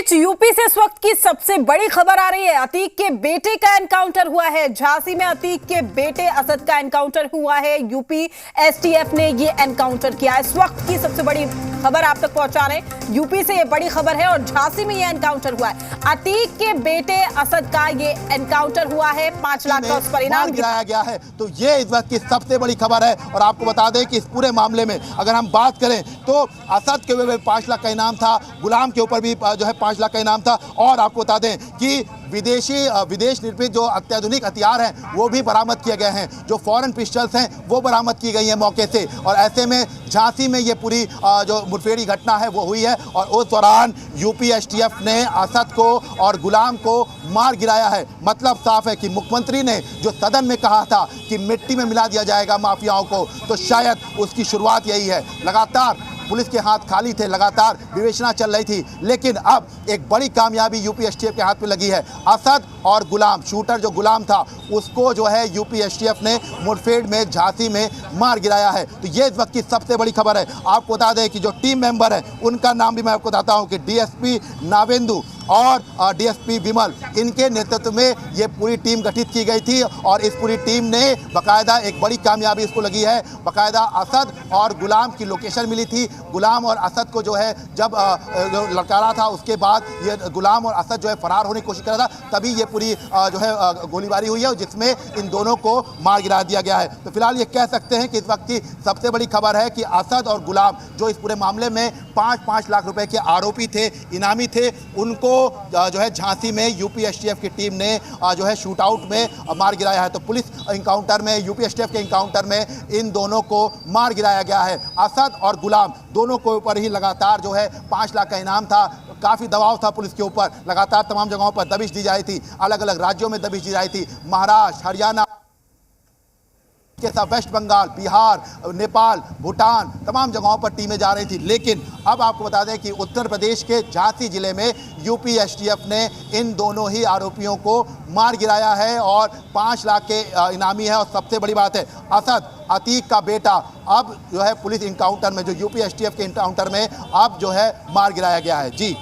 बीच UP से इस वक्त की सबसे बड़ी खबर आ रही है। अतीक के बेटे का एनकाउंटर हुआ है। झांसी में अतीक के बेटे असद का एनकाउंटर हुआ है। यूपी एसटीएफ ने ये एनकाउंटर किया। इस वक्त की सबसे बड़ी खबर आप तक पहुंचा रहे हैं। यूपी से ये बड़ी खबर है और झांसी में ये एनकाउंटर हुआ है। अतीक के बेटे असद का ये एनकाउंटर हुआ है। 5 लाख का उस पर इनाम गिराया गया है। तो ये इस वक्त की सबसे बड़ी खबर है। और आपको बता दें कि इस पूरे मामले में अगर हम बात करें तो असद के ऊपर 5 लाख का इनाम था, गुलाम के ऊपर भी जो है 5 लाख का इनाम था। और आपको बता दें कि विदेश निर्मित जो अत्याधुनिक हथियार हैं वो भी बरामद किए गए हैं। जो फॉरेन पिस्टल्स हैं वो बरामद की गई हैं मौके से। और ऐसे में झांसी में ये पूरी जो मुठभेड़ी घटना है वो हुई है। और उस दौरान यूपी एसटीएफ ने असद को और गुलाम को मार गिराया है। मतलब साफ है कि मुख्यमंत्री ने जो सदन में कहा था कि मिट्टी में मिला दिया जाएगा माफियाओं को, तो शायद उसकी शुरुआत यही है। लगातार पुलिस के हाथ खाली थे, लगातार विवेचना चल रही थी, लेकिन अब एक बड़ी कामयाबी यूपी एसटीएफ के हाथ में लगी है। असद और गुलाम, शूटर जो गुलाम था उसको जो है यूपी एसटीएफ ने मुठभेड़ में झांसी में मार गिराया है। तो ये इस वक्त की सबसे बड़ी खबर है। आपको बता दें कि जो टीम मेंबर है उनका नाम भी मैं आपको बताता हूं कि डीएसपी नावेंदु और डीएसपी विमल, इनके नेतृत्व में ये पूरी टीम गठित की गई थी। और इस पूरी टीम ने बाकायदा एक बड़ी कामयाबी इसको लगी है। बाकायदा असद और गुलाम की लोकेशन मिली थी। गुलाम और असद को जो है जब लड़कारा था उसके बाद ये गुलाम और असद जो है फरार होने की कोशिश कर रहा था, तभी ये पूरी जो है गोलीबारी हुई है जिसमें इन दोनों को मार गिरा दिया गया है। तो फिलहाल ये कह सकते हैं कि इस वक्त की सबसे बड़ी खबर है कि असद और गुलाम जो इस पूरे मामले में 5-5 लाख रुपए के आरोपी थे, इनामी थे, उनको जो है झांसी में यूपी एसटीएफ की टीम ने जो है शूट आउट में मार गिराया है। तो पुलिस एनकाउंटर में, यूपी एसटीएफ के एनकाउंटर में इन दोनों को मार गिराया गया है। असद और गुलाम दोनों के ऊपर ही लगातार जो है 5 लाख का इनाम था। काफ़ी दबाव था पुलिस के ऊपर। लगातार तमाम जगहों पर दबिश दी जा रही थी, अलग अलग राज्यों में दबिश दी जा रही थी। महाराष्ट्र, हरियाणा के साथ वेस्ट बंगाल, बिहार, नेपाल, भूटान, तमाम जगहों पर टीमें जा रही थी। लेकिन अब आपको बता दें कि उत्तर प्रदेश के झांसी जिले में यूपी एसटीएफ ने इन दोनों ही आरोपियों को मार गिराया है और 5 लाख के इनामी है। और सबसे बड़ी बात है, असद अतीक का बेटा अब जो है पुलिस इनकाउंटर में, जो यूपी एसटीएफ के इनकाउंटर में अब जो है मार गिराया गया है। जी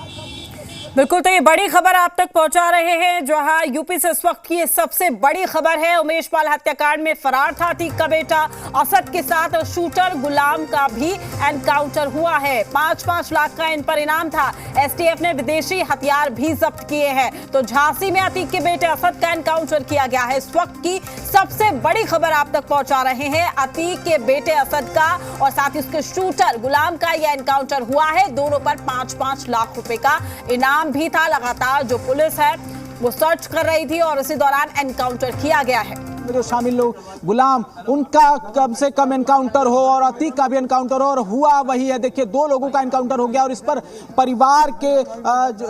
बिल्कुल, तो ये बड़ी खबर आप तक पहुंचा रहे हैं। जहां यूपी से इस वक्त की ये सबसे बड़ी खबर है। उमेश पाल हत्याकांड में फरार था अतीक का बेटा असद के साथ शूटर गुलाम का भी एनकाउंटर हुआ है। 5-5 लाख का इन पर इनाम था। एसटीएफ ने विदेशी हथियार भी जब्त किए हैं। तो झांसी में अतीक के बेटे असद का एनकाउंटर किया गया है। इस वक्त की सबसे बड़ी खबर आप तक पहुंचा रहे हैं। अतीक के बेटे असद का और साथ ही उसके शूटर गुलाम का यह एनकाउंटर हुआ है। दोनों पर 5-5 लाख रुपए का इनाम भी था। लगातार जो पुलिस है वो सर्च कर रही थी और इसी दौरान एनकाउंटर किया गया है। जो शामिल लोग गुलाम, उनका कम से कम एनकाउंटर हो और अतीक का भी एनकाउंटर हो, और हुआ वही है। देखिए 2 लोगों का एनकाउंटर हो गया और इस पर परिवार के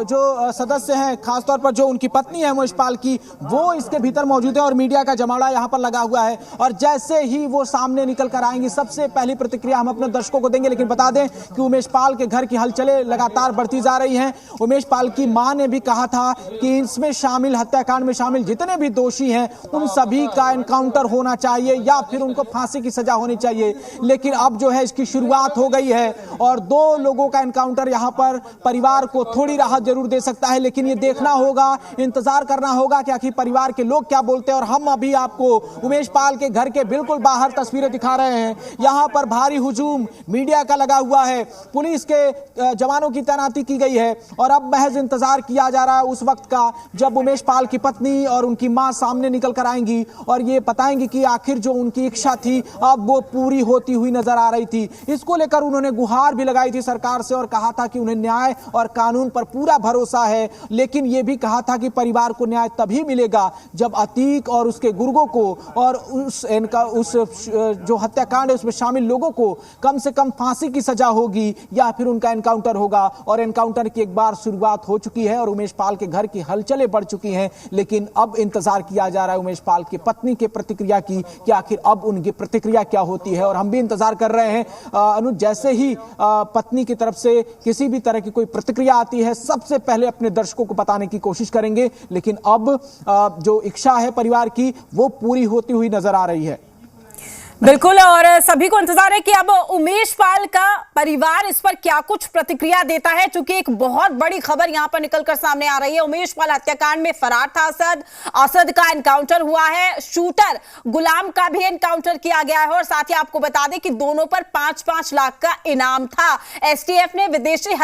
जो सदस्य हैं, खासतौर पर जो उनकी पत्नी है उमेश पाल की, वो इसके भीतर मौजूद है और मीडिया का जमावड़ा यहाँ पर लगा हुआ है। और जैसे ही वो सामने निकल कर आएंगी, सबसे पहली प्रतिक्रिया हम अपने दर्शकों को देंगे। लेकिन बता दें कि उमेश पाल के घर की हलचलें लगातार बढ़ती जा रही हैं। उमेश पाल की मां ने भी कहा था कि इसमें शामिल, हत्याकांड में शामिल जितने भी दोषी हैं उन सभी का एनकाउंटर होना चाहिए या फिर उनको फांसी की सजा होनी चाहिए। लेकिन अब जो है इसकी शुरुआत हो गई है और 2 लोगों का एनकाउंटर यहां पर परिवार को थोड़ी राहत जरूर दे सकता है। लेकिन ये देखना होगा, इंतजार करना होगा कि आखिर परिवार के लोग क्या बोलते हैं। और हम अभी आपको उमेश पाल के घर के बिल्कुल बाहर तस्वीरें दिखा रहे हैं। यहां पर भारी हुजूम मीडिया का लगा हुआ है, पुलिस के जवानों की तैनाती की गई है और अब महज इंतजार किया जा रहा है उस वक्त का जब उमेश पाल की पत्नी और उनकी मां सामने निकल कर आएंगी और ये बताएंगे कि आखिर जो उनकी इच्छा थी अब वो पूरी होती हुई नजर आ रही थी। इसको लेकर उन्होंने गुहार भी लगाई थी सरकार से और कहा था कि उन्हें न्याय और कानून पर पूरा भरोसा है। लेकिन ये भी कहा था कि परिवार को न्याय तभी मिलेगा जब अतीक और उसके गुर्गों को और उस जो हत्याकांड है उसमें शामिल लोगों को कम से कम फांसी की सजा होगी या फिर उनका एनकाउंटर होगा। और एनकाउंटर की एक बार शुरुआत हो चुकी है और उमेश पाल के घर की हलचलें बढ़ चुकी हैं। लेकिन अब इंतजार किया जा रहा है उमेश पाल की पत्नी के प्रतिक्रिया की कि आखिर अब उनकी प्रतिक्रिया क्या होती है। और हम भी इंतजार कर रहे हैं अनुज, जैसे ही पत्नी की तरफ से किसी भी तरह की कोई प्रतिक्रिया आती है सबसे पहले अपने दर्शकों को बताने की कोशिश करेंगे। लेकिन अब जो इच्छा है परिवार की वो पूरी होती हुई नजर आ रही है। बिल्कुल, और सभी को इंतजार है कि अब उमेश पाल का परिवार इस पर क्या कुछ प्रतिक्रिया देता है, क्योंकि एक बहुत बड़ी खबर यहां पर निकलकर सामने आ रही है। उमेश पाल हत्याकांड में फरार था असद का एनकाउंटर हुआ है, शूटर गुलाम का भी एनकाउंटर किया गया है, और साथ ही आपको बता दें कि दोनों पर 5-5 लाख का इनाम था। एसटीएफ ने विदेशी